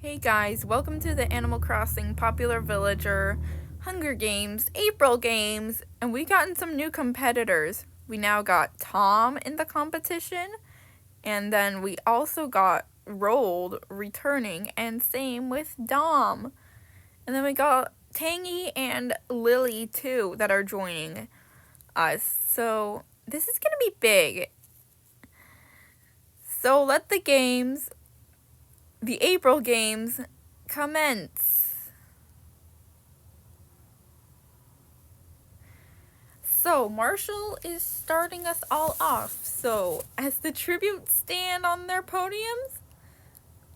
Hey guys, welcome to the Animal Crossing Popular Villager Hunger Games April Games, and we gotten some new competitors. We now got Tom in the competition, and then we also got Rolled returning, and same with Dom. And then we got Tangy and Lily too that are joining us. So this is gonna be big. So let the games, the April games, commence. So, Marshall is starting us all off. So, as the tributes stand on their podiums,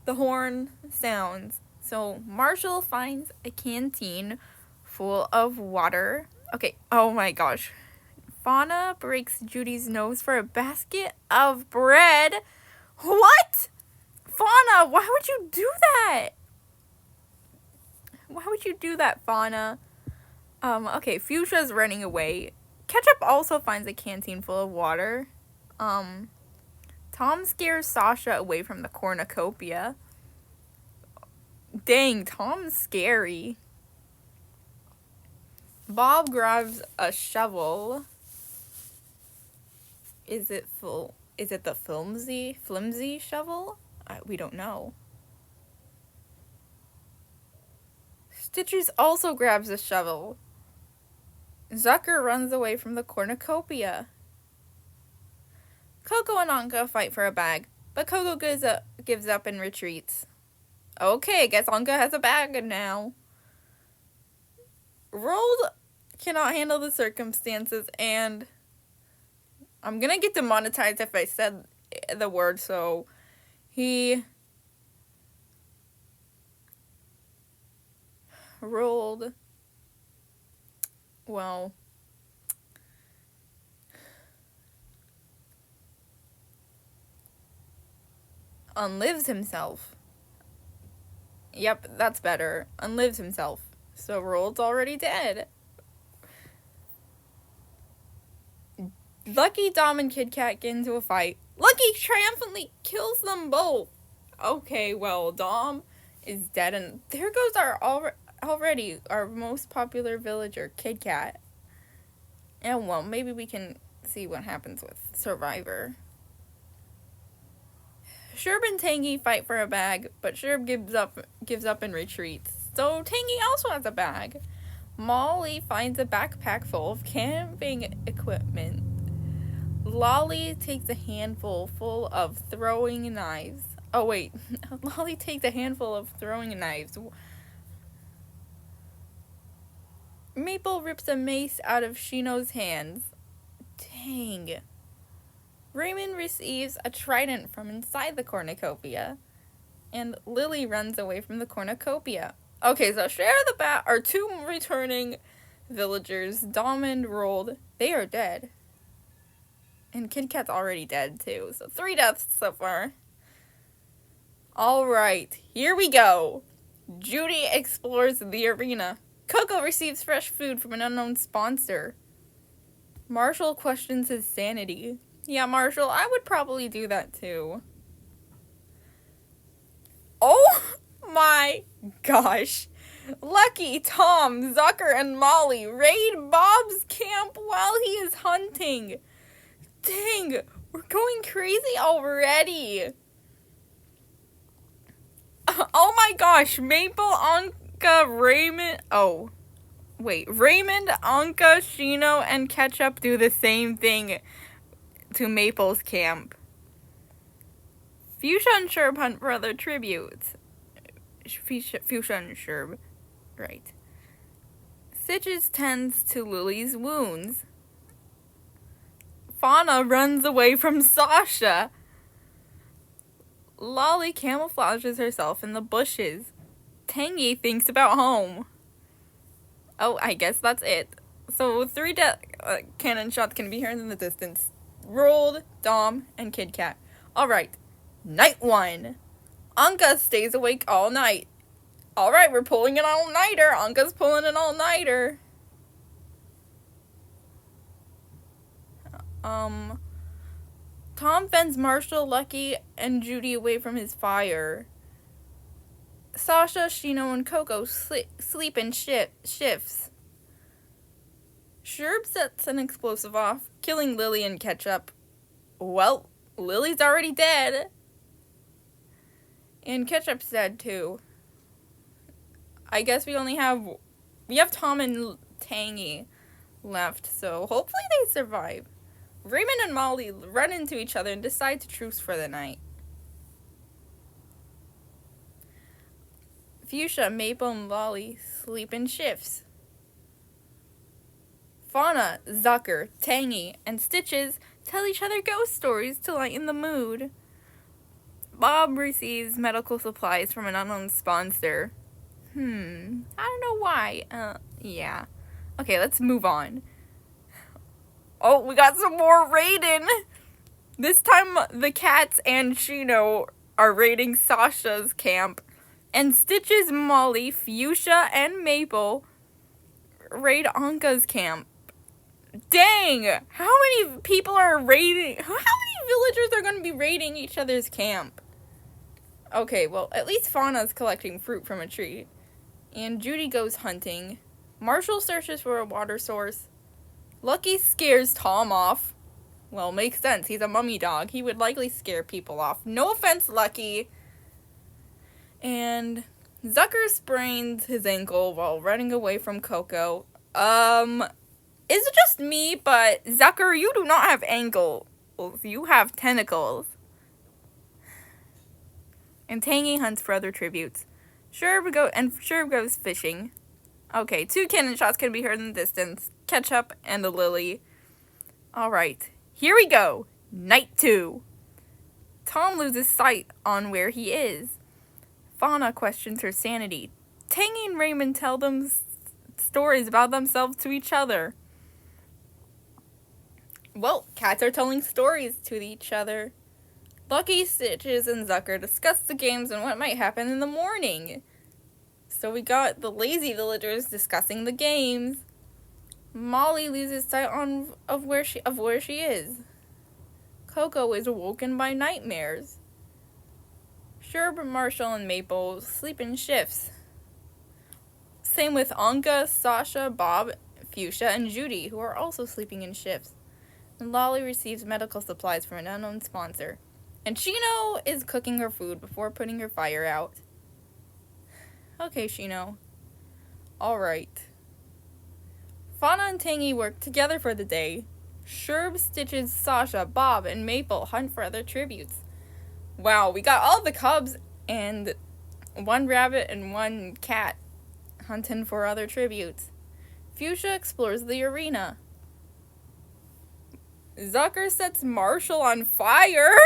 the horn sounds. So, Marshall finds a canteen full of water. Okay, oh my gosh. Fauna breaks Judy's nose for a basket of bread. What? Fauna, why would you do that? Why would you do that, Fauna? Okay, Fuchsia's running away. Ketchup also finds a canteen full of water. Tom scares Sasha away from the Cornucopia. Dang, Tom's scary. Bob grabs a shovel. Is it full? Is it the flimsy shovel? We don't know. Stitches also grabs a shovel. Zucker runs away from the Cornucopia. Coco and Anka fight for a bag, but Coco gives up and retreats. Okay, guess Anka has a bag now. Rolled cannot handle the circumstances, and I'm gonna get demonetized if I said the word, so he rolled, well, unlives himself. Yep, that's better. Unlives himself. So Rolled's already dead. Lucky, Dom, and Kit Kat get into a fight. Lucky triumphantly kills them both. Okay, well, Dom is dead, and there goes already our most popular villager, Kit Kat. And well, maybe we can see what happens with Survivor. Sherb and Tangy fight for a bag, but Sherb gives up and retreats. So Tangy also has a bag. Molly finds a backpack full of camping equipment. Lolly takes a handful full of throwing knives. Oh wait, Lolly takes a handful of throwing knives. Maple rips a mace out of Shino's hands. Dang. Raymond receives a trident from inside the cornucopia. And Lily runs away from the cornucopia. Okay, so Share the Bat are two returning villagers, Dom and Rolled. They are dead. And Kit Kat's already dead too, so 3 deaths so far. Alright, here we go. Judy explores the arena. Coco receives fresh food from an unknown sponsor. Marshall questions his sanity. Yeah, Marshall, I would probably do that too. Oh my gosh. Lucky, Tom, Zucker, and Molly raid Bob's camp while he is hunting. Dang, we're going crazy already. Oh my gosh, Maple, Anka, Raymond... Oh, wait. Raymond, Anka, Shino, and Ketchup do the same thing to Maple's camp. Fuchsia and Sherb hunt for other tributes. Fuchsia and Sherb. Right. Stitches tends to Lily's wounds. Fauna runs away from Sasha. Lolly camouflages herself in the bushes. Tangy thinks about home. Oh, I guess that's it. So 3 cannon shots can be heard in the distance. Rolled, Dom, and Kit Kat. Alright, night 1. Anka stays awake all night. Alright, we're pulling an all-nighter. Anka's pulling an all-nighter. Tom fends Marshall, Lucky, and Judy away from his fire. Sasha, Shino, and Coco sleep in shifts. Sherb sets an explosive off, killing Lily and Ketchup. Well, Lily's already dead. And Ketchup's dead too. I guess we have Tom and Tangy left, so hopefully they survive. Raymond and Molly run into each other and decide to truce for the night. Fuchsia, Maple, and Lolly sleep in shifts. Fauna, Zucker, Tangy, and Stitches tell each other ghost stories to lighten the mood. Bob receives medical supplies from an unknown sponsor. I don't know why. Yeah. Okay, let's move on. Oh, we got some more raiding! This time, the cats and Shino are raiding Sasha's camp. And Stitches, Molly, Fuchsia, and Maple raid Anka's camp. Dang! How many people are raiding? How many villagers are going to be raiding each other's camp? Okay, well, at least Fauna's collecting fruit from a tree. And Judy goes hunting. Marshall searches for a water source. Lucky scares Tom off. Well, makes sense. He's a mummy dog. He would likely scare people off. No offense, Lucky. And Zucker sprains his ankle while running away from Coco. Is it just me? But Zucker, you do not have ankles. You have tentacles. And Tangy hunts for other tributes. Sherb goes fishing. Okay, 2 cannon shots can be heard in the distance. Ketchup and the Lily. Alright, here we go. Night 2. Tom loses sight on where he is. Fauna questions her sanity. Tangy and Raymond tell them stories about themselves to each other. Well, cats are telling stories to each other. Lucky, Stitches, and Zucker discuss the games and what might happen in the morning. So we got the lazy villagers discussing the games. Molly loses sight of where she is. Coco is awoken by nightmares. Sherb, Marshall, and Maple sleep in shifts. Same with Anka, Sasha, Bob, Fuchsia, and Judy, who are also sleeping in shifts. And Lolly receives medical supplies from an unknown sponsor. And Shino is cooking her food before putting her fire out. Okay, Shino. Alright. Fauna and Tangy work together for the day. Sherb, Stitches, Sasha, Bob, and Maple hunt for other tributes. Wow, we got all the cubs and 1 rabbit and 1 cat hunting for other tributes. Fuchsia explores the arena. Zucker sets Marshall on fire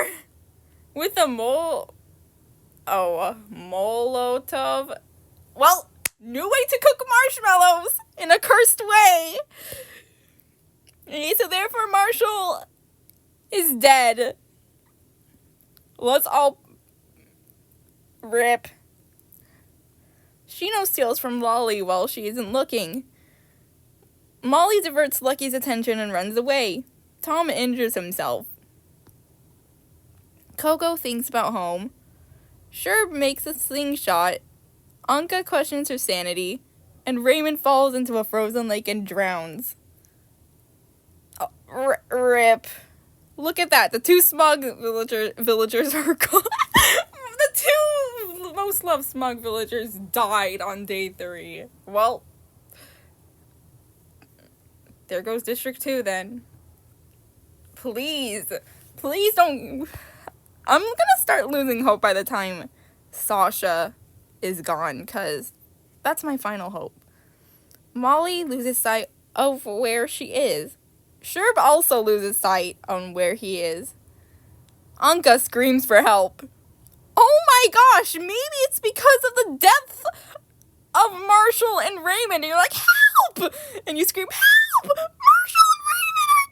with a Molotov. Well, new way to cook marshmallows in a cursed way. Okay, so therefore Marshall is dead. Let's all rip. Shino steals from Lolly while she isn't looking. Molly diverts Lucky's attention and runs away. Tom injures himself. Coco thinks about home. Sherb makes a slingshot. Anka questions her sanity. And Raymond falls into a frozen lake and drowns. Oh, rip. Look at that. The 2 smug villagers are gone. The 2 most loved smug villagers died on day 3. Well, there goes District 2 then. Please don't. I'm gonna start losing hope by the time Sasha is gone, because that's my final hope. Molly loses sight of where she is. Sherb also loses sight on where he is. Anka screams for help. Oh my gosh, maybe it's because of the death of Marshall and Raymond. And you're like, help! And you scream, help! Marshall and Raymond are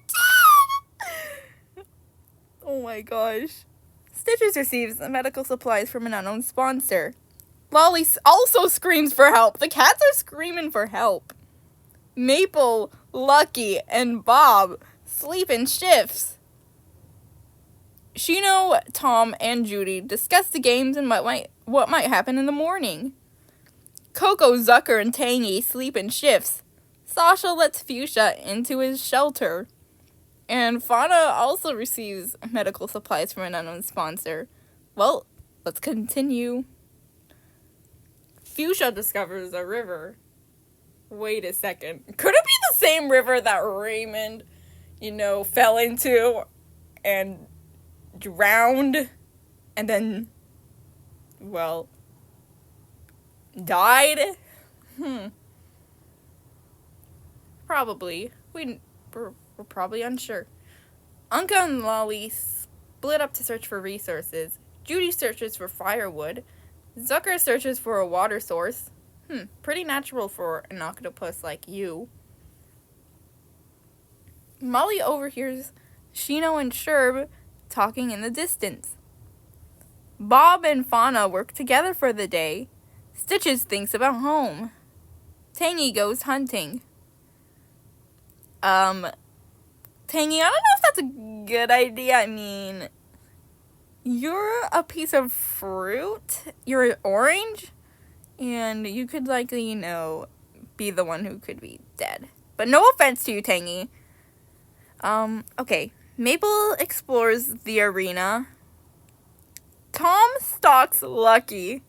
dead! Oh my gosh. Stitches receives medical supplies from an unknown sponsor. Lolly also screams for help. The cats are screaming for help. Maple, Lucky, and Bob sleep in shifts. Shino, Tom, and Judy discuss the games and what might what might happen in the morning. Coco, Zucker, and Tangy sleep in shifts. Sasha lets Fuchsia into his shelter. And Fauna also receives medical supplies from an unknown sponsor. Well, let's continue. Fuchsia discovers a river. Wait a second. Could it be the same river that Raymond, fell into and drowned and then, died? Probably. We're probably unsure. Anka and Lolly split up to search for resources. Judy searches for firewood. Zucker searches for a water source. Pretty natural for an octopus like you. Molly overhears Shino and Sherb talking in the distance. Bob and Fauna work together for the day. Stitches thinks about home. Tangy goes hunting. Tangy, I don't know if that's a good idea. I mean, you're a piece of fruit. You're an orange. And you could likely, be the one who could be dead. But no offense to you, Tangy. Okay. Maple explores the arena. Tom stalks Lucky.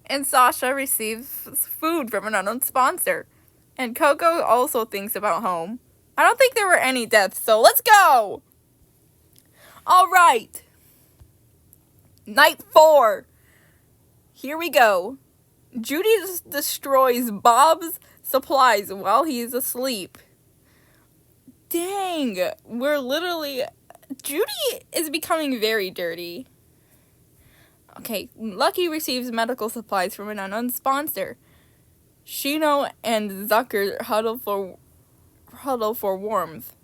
And Sasha receives food from an unknown sponsor. And Coco also thinks about home. I don't think there were any deaths, so let's go! Alright. Night 4. Here we go. Judy destroys Bob's supplies while he's asleep. Dang, Judy is becoming very dirty. Okay, Lucky receives medical supplies from an unknown sponsor. Shino and Zucker huddle for warmth.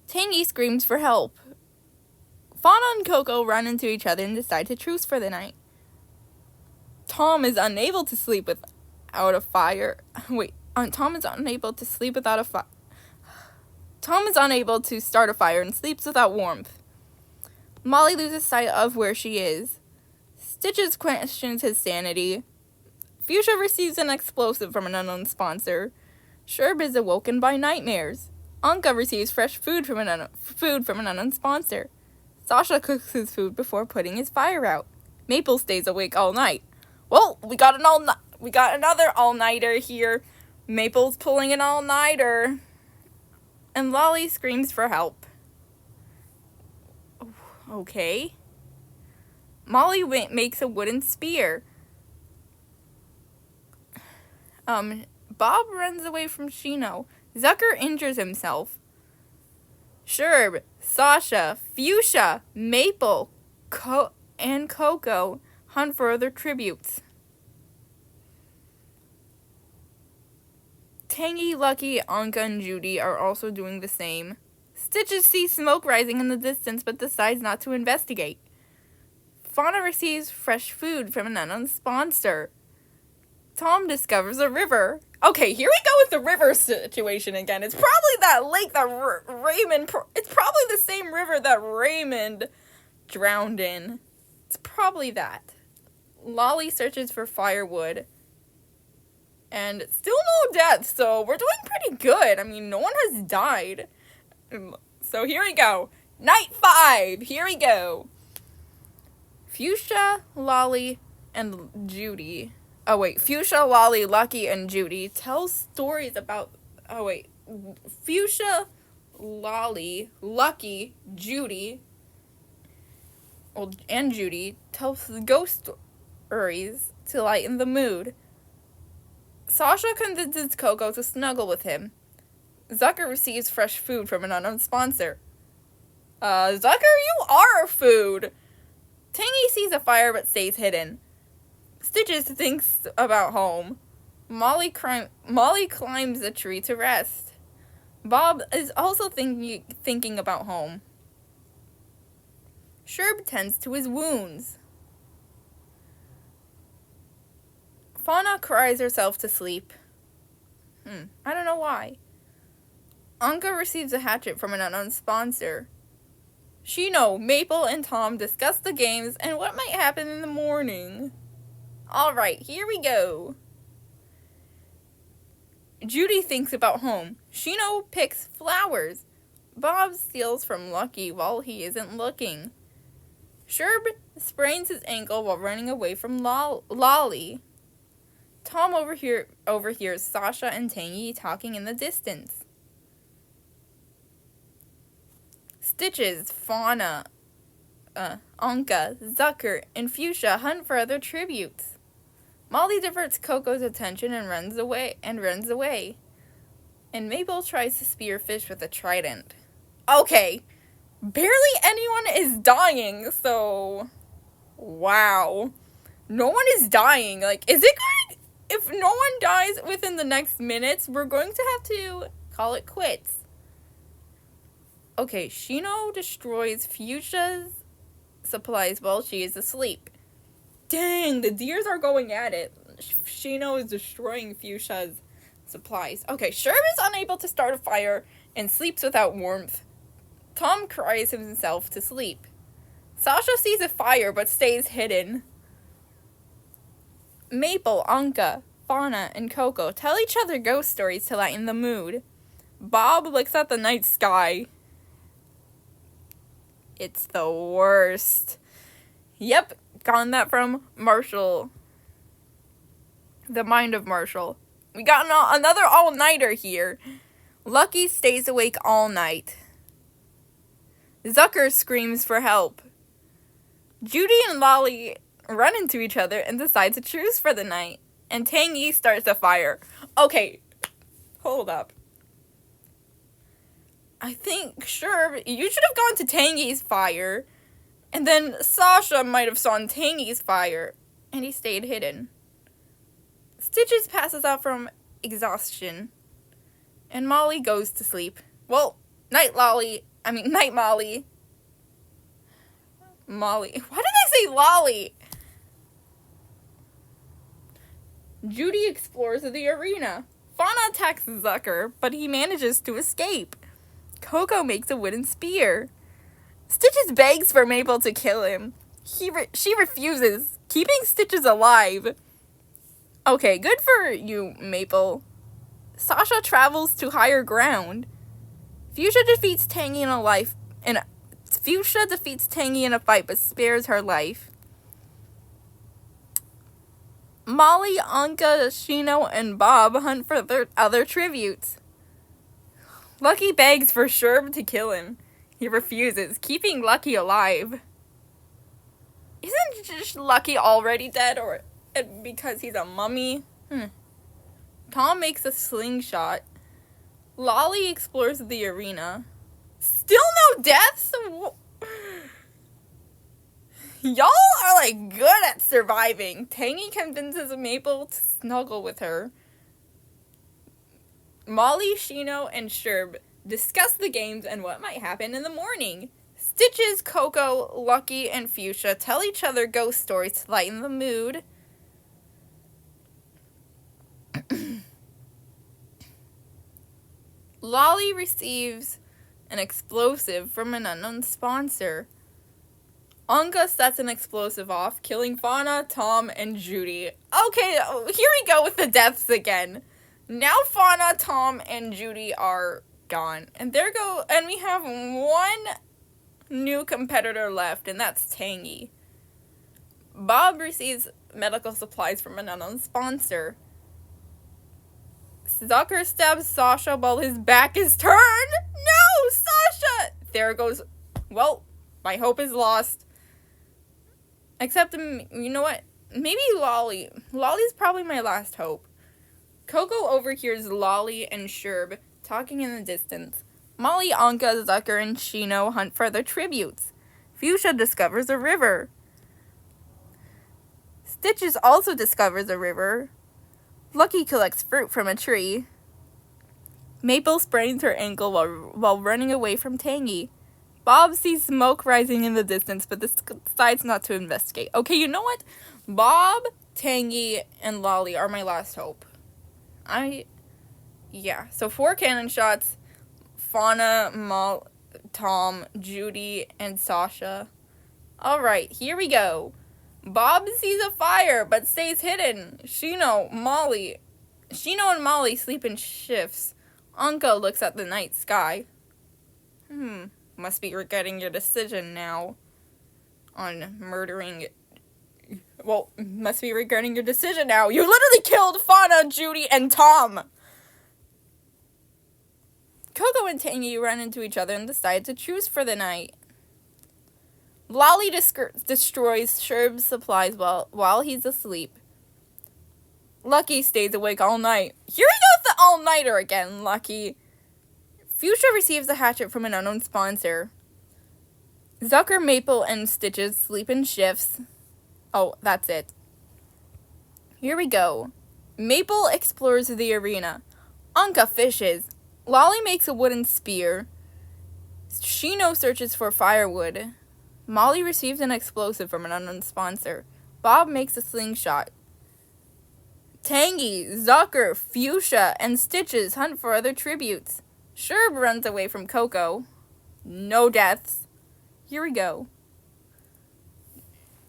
Tangy screams for help. Fauna and Coco run into each other and decide to truce for the night. Tom is unable to sleep without a fire. Tom is unable to sleep without a fire. Tom is unable to start a fire and sleeps without warmth. Molly loses sight of where she is. Stitches questions his sanity. Fuchsia receives an explosive from an unknown sponsor. Sherb is awoken by nightmares. Anka receives fresh food from an unknown sponsor. Sasha cooks his food before putting his fire out. Maple stays awake all night. Well, we got another all-nighter here. Maple's pulling an all-nighter. And Lolly screams for help. Okay. Molly makes a wooden spear. Bob runs away from Shino. Zucker injures himself. Sherb, Sasha, Fuchsia, Maple, and Coco hunt for other tributes. Tangy, Lucky, Anka, and Judy are also doing the same. Stitches sees smoke rising in the distance but decides not to investigate. Fauna receives fresh food from an unknown sponsor. Tom discovers a river. Okay, here we go with the river situation again. It's probably that lake that Raymond... It's probably the same river that Raymond drowned in. It's probably that. Lolly searches for firewood. And still no deaths, so we're doing pretty good. I mean, no one has died. So here we go. Night 5. Here we go. Fuchsia, Lolly, and Judy. Fuchsia, Lolly, Lucky, and Judy tell stories about... Fuchsia, Lolly, Lucky, Judy, and Judy tell ghost stories to lighten the mood. Sasha convinces Coco to snuggle with him. Zucker receives fresh food from an unknown sponsor. Zucker, you are food! Tangy sees a fire but stays hidden. Stitches thinks about home. Molly climbs a tree to rest. Bob is also thinking about home. Sherb tends to his wounds. Fauna cries herself to sleep. I don't know why. Anka receives a hatchet from an unknown sponsor. Shino, Maple, and Tom discuss the games and what might happen in the morning. Alright, here we go. Judy thinks about home. Shino picks flowers. Bob steals from Lucky while he isn't looking. Sherb sprains his ankle while running away from Lolly. Tom overhears Sasha and Tangy talking in the distance. Stitches, Fauna, Anka, Zucker, and Fuchsia hunt for other tributes. Molly diverts Coco's attention and runs away. And Mabel tries to spear fish with a trident. Okay, barely anyone is dying, so... Wow. No one is dying. Like, is it going... If no one dies within the next minutes, we're going to have to call it quits. Okay, Shino destroys Fuchsia's supplies while she is asleep. Dang, the deers are going at it. Shino is destroying Fuchsia's supplies. Okay, Sherb is unable to start a fire and sleeps without warmth. Tom cries himself to sleep. Sasha sees a fire but stays hidden. Maple, Anka, Fauna, and Coco tell each other ghost stories to lighten the mood. Bob looks at the night sky. It's the worst. Yep, gotten that from Marshall. The Mind of Marshall. We got another all-nighter here. Lucky stays awake all night. Zucker screams for help. Judy and Lolly run into each other and decide to truce for the night. And Tangy starts a fire. Okay, hold up. I think, sure, you should have gone to Tangy's fire. And then Sasha might have saw Tangy's fire. And he stayed hidden. Stitches passes out from exhaustion. And Molly goes to sleep. Well, night Molly. Molly. Why did I say Lolly? Judy explores the arena. Fauna attacks Zucker, but he manages to escape. Coco makes a wooden spear. Stitches begs for Maple to kill him. She refuses, keeping Stitches alive. Okay, good for you, Maple. Sasha travels to higher ground. Fuchsia defeats Tangy in a fight, but spares her life. Molly, Anka, Shino, and Bob hunt for their other tributes. Lucky begs for Sherb to kill him. He refuses, keeping Lucky alive. Isn't just Lucky already dead, or because he's a mummy? Tom makes a slingshot. Lolly explores the arena. Still no deaths? Y'all are, like, good at surviving. Tangy convinces Maple to snuggle with her. Molly, Shino, and Sherb discuss the games and what might happen in the morning. Stitches, Coco, Lucky, and Fuchsia tell each other ghost stories to lighten the mood. Lolly receives an explosive from an unknown sponsor. Anka sets an explosive off, killing Fauna, Tom, and Judy. Okay, here we go with the deaths again. Now Fauna, Tom, and Judy are gone. And we have one new competitor left, and that's Tangy. Bob receives medical supplies from an unknown sponsor. Zucker stabs Sasha while his back is turned. No, Sasha! There goes. Well, my hope is lost. Except, you know what? Maybe Lolly. Lolly's probably my last hope. Coco overhears Lolly and Sherb talking in the distance. Molly, Anka, Zucker, and Shino hunt for their tributes. Fuchsia discovers a river. Stitches also discovers a river. Lucky collects fruit from a tree. Maple sprains her ankle while running away from Tangy. Bob sees smoke rising in the distance, but decides not to investigate. Okay, you know what? Bob, Tangy, and Lolly are my last hope. So 4 cannon shots. Fauna, Tom, Judy, and Sasha. Alright, here we go. Bob sees a fire, but stays hidden. Shino and Molly sleep in shifts. Anka looks at the night sky. Must be regretting your decision now on murdering... Well, must be regretting your decision now. You literally killed Fauna, Judy, and Tom! Coco and Tangy run into each other and decide to truce for the night. Lolly destroys Sherb's supplies while he's asleep. Lucky stays awake all night. Here we go with the all-nighter again, Lucky. Fuchsia receives a hatchet from an unknown sponsor. Zucker, Maple, and Stitches sleep in shifts. Oh, that's it. Here we go. Maple explores the arena. Anka fishes. Lolly makes a wooden spear. Shino searches for firewood. Molly receives an explosive from an unknown sponsor. Bob makes a slingshot. Tangy, Zucker, Fuchsia, and Stitches hunt for other tributes. Sherb runs away from Coco. No deaths. Here we go.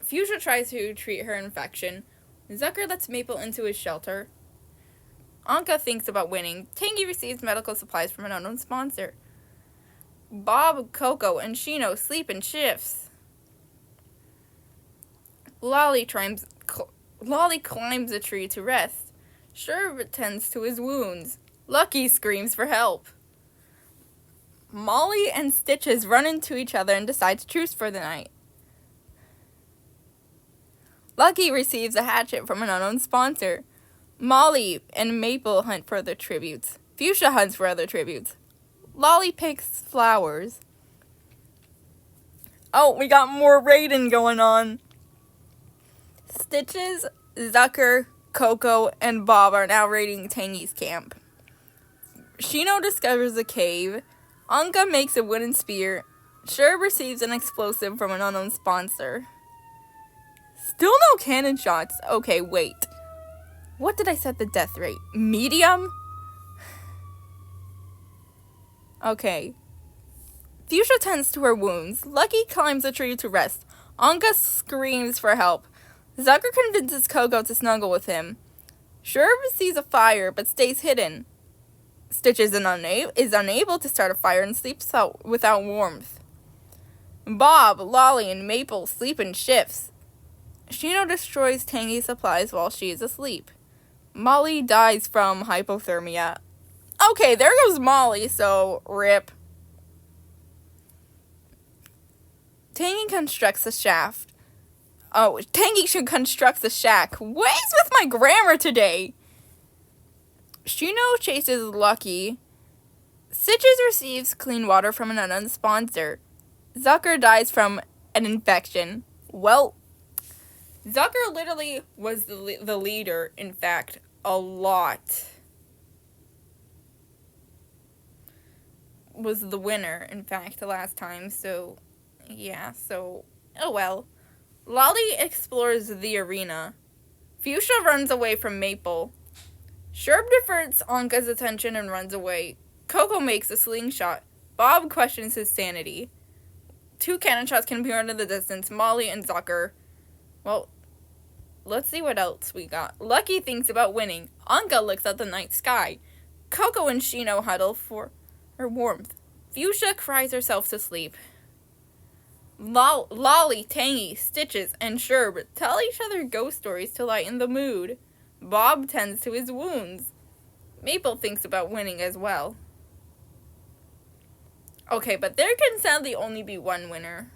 Fuchsia tries to treat her infection. Zucker lets Maple into his shelter. Anka thinks about winning. Tangy receives medical supplies from an unknown sponsor. Bob, Coco, and Shino sleep in shifts. Lolly climbs a tree to rest. Sherb tends to his wounds. Lucky screams for help. Molly and Stitches run into each other and decide to truce for the night. Lucky receives a hatchet from an unknown sponsor. Molly and Maple hunt for other tributes. Fuchsia hunts for other tributes. Lolly picks flowers. Oh, we got more raiding going on. Stitches, Zucker, Coco, and Bob are now raiding Tangy's camp. Shino discovers a cave. Anka makes a wooden spear. Sherb receives an explosive from an unknown sponsor. Still no cannon shots. Okay, wait. What did I set the death rate? Medium? Okay. Fuchsia tends to her wounds. Lucky climbs a tree to rest. Anka screams for help. Zucker convinces Coco to snuggle with him. Sherb sees a fire but stays hidden. Stitches is unable to start a fire and sleeps out without warmth. Bob, Lolly, and Maple sleep in shifts. Shino destroys Tangy's supplies while she is asleep. Molly dies from hypothermia. Okay, there goes Molly, so rip. Tangy constructs a shaft. Oh, Tangy constructs a shack. What is with my grammar today? Shino chases Lucky. Stitches receives clean water from an unknown sponsor. Zucker dies from an infection. Well, Zucker literally was the leader, in fact, a lot. Was the winner, in fact, the last time, so, yeah, so, oh well. Lolly explores the arena. Fuchsia runs away from Maple. Sherb diverts Anka's attention and runs away. Coco makes a slingshot. Bob questions his sanity. 2 cannon shots can be heard in the distance. Molly and Zucker. Well, let's see what else we got. Lucky thinks about winning. Anka looks at the night sky. Coco and Shino huddle for her warmth. Fuchsia cries herself to sleep. Lolly, Tangy, Stitches, and Sherb tell each other ghost stories to lighten the mood. Bob tends to his wounds. Maple thinks about winning as well. Okay, but there can sadly only be one winner.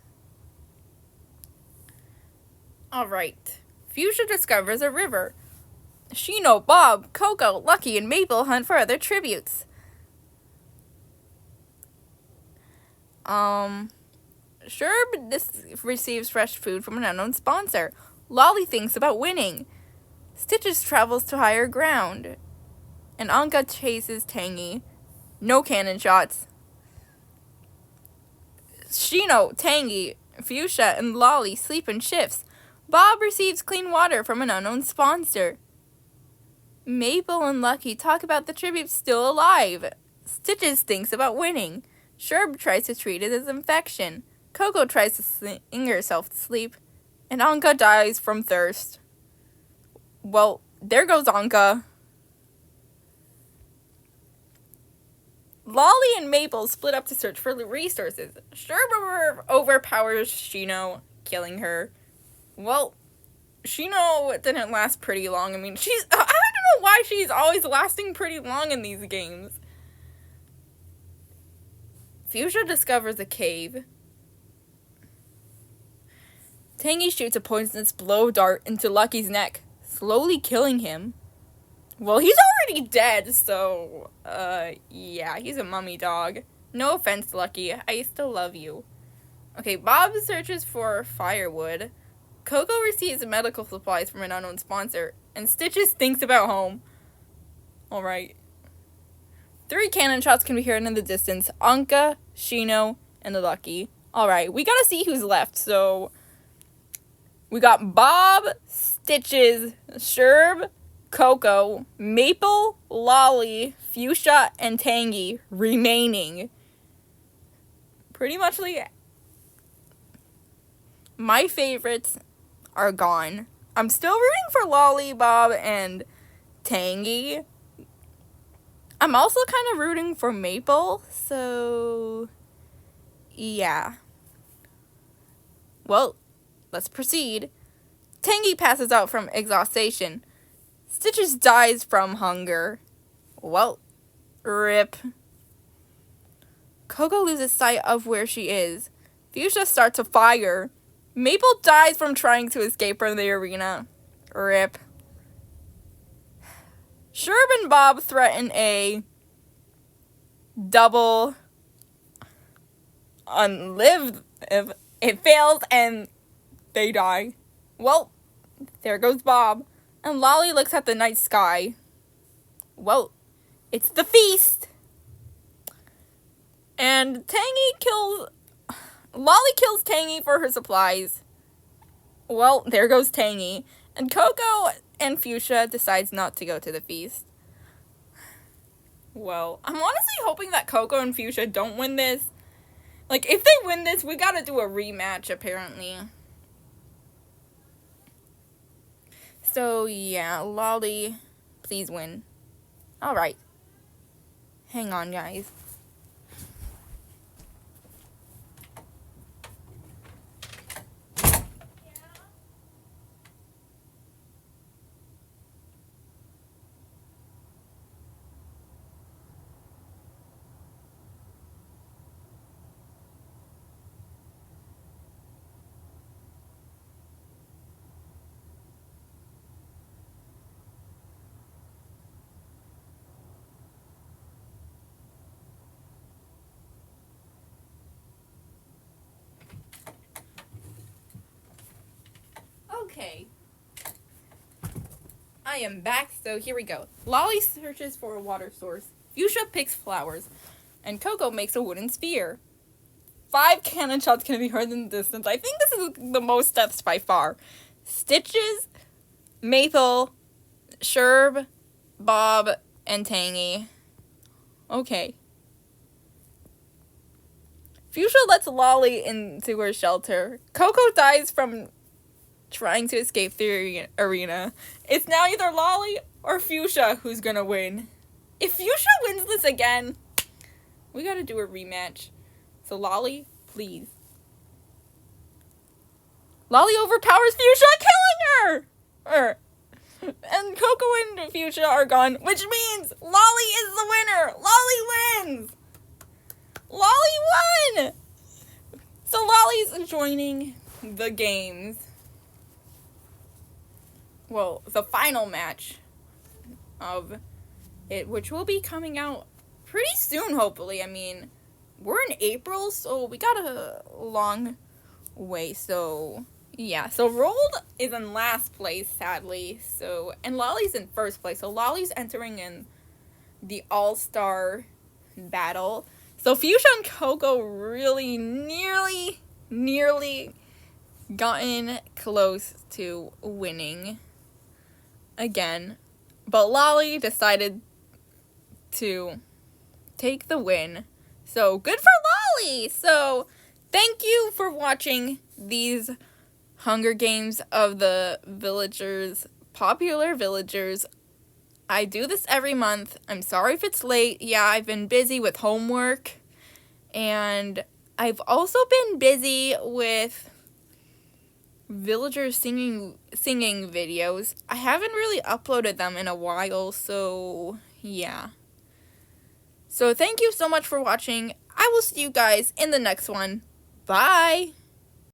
Alright. Fuchsia discovers a river. Shino, Bob, Coco, Lucky, and Maple hunt for other tributes. Sherb receives fresh food from an unknown sponsor. Lolly thinks about winning. Stitches travels to higher ground. And Anka chases Tangy. No cannon shots. Shino, Tangy, Fuchsia, and Lolly sleep in shifts. Bob receives clean water from an unknown sponsor. Maple and Lucky talk about the tributes still alive. Stitches thinks about winning. Sherb tries to treat it as infection. Coco tries to sing herself to sleep. And Anka dies from thirst. Well, there goes Anka. Lolly and Maple split up to search for resources. Sherb overpowers Shino, killing her. Well, Shino didn't last pretty long. I mean, I don't know why she's always lasting pretty long in these games. Fuchsia discovers a cave. Tangy shoots a poisonous blow dart into Lucky's neck, slowly killing him. Well, he's already dead, so, yeah, he's a mummy dog. No offense, Lucky, I still love you. Okay, Bob searches for firewood. Coco receives medical supplies from an unknown sponsor, and Stitches thinks about home. Alright. 3 cannon shots can be heard in the distance. Anka, Shino, and the Lucky. Alright, we gotta see who's left, so... We got Bob, Stitches, Sherb, Coco, Maple, Lolly, Fuchsia, and Tangy remaining. Pretty much like... My favorites are gone. I'm still rooting for Lolly, Bob, and Tangy. I'm also kind of rooting for Maple, so... Yeah. Well, let's proceed. Tangy passes out from exhaustion. Stitches dies from hunger. Well, rip. Coco loses sight of where she is. Fuchsia starts a fire. Maple dies from trying to escape from the arena. Rip. Sherb and Bob threaten a double unlived. If it fails and they die. Well, there goes Bob. And Lolly looks at the night sky. Well, it's the feast. And Lolly kills Tangy for her supplies. Well, there goes Tangy. And Coco and Fuchsia decides not to go to the feast. Well, I'm honestly hoping that Coco and Fuchsia don't win this. Like, if they win this, we gotta do a rematch, apparently. So, yeah, Lolly, please win. Alright. Hang on, guys. Okay. I am back, so here we go. Lolly searches for a water source. Fuchsia picks flowers. And Coco makes a wooden sphere. 5 cannon shots can be heard in the distance. I think this is the most deaths by far. Stitches, Maple, Sherb, Bob, and Tangy. Okay. Fuchsia lets Lolly into her shelter. Coco dies from trying to escape the arena. It's now either Lolly or Fuchsia who's gonna win. If Fuchsia wins this again, we gotta do a rematch. So Lolly, please. Lolly overpowers Fuchsia, killing her! And Coco and Fuchsia are gone, which means Lolly is the winner! Lolly wins! Lolly won! So Lolly's joining the games. Well, the final match of it, which will be coming out pretty soon, hopefully. I mean, we're in April, so we got a long way. So, yeah. So, Rold is in last place, sadly. So, and Lolly's in first place. So, Lolly's entering in the all-star battle. So, Fuchsia and Coco really nearly gotten close to winning again, but Lolly decided to take the win. So good for Lolly! So thank you for watching these Hunger Games of the villagers, popular villagers. I do this every month. I'm sorry if it's late. Yeah, I've been busy with homework. And I've also been busy with villagers singing videos. I haven't really uploaded them in a while, so yeah. So thank you so much for watching. I will see you guys in the next one. Bye!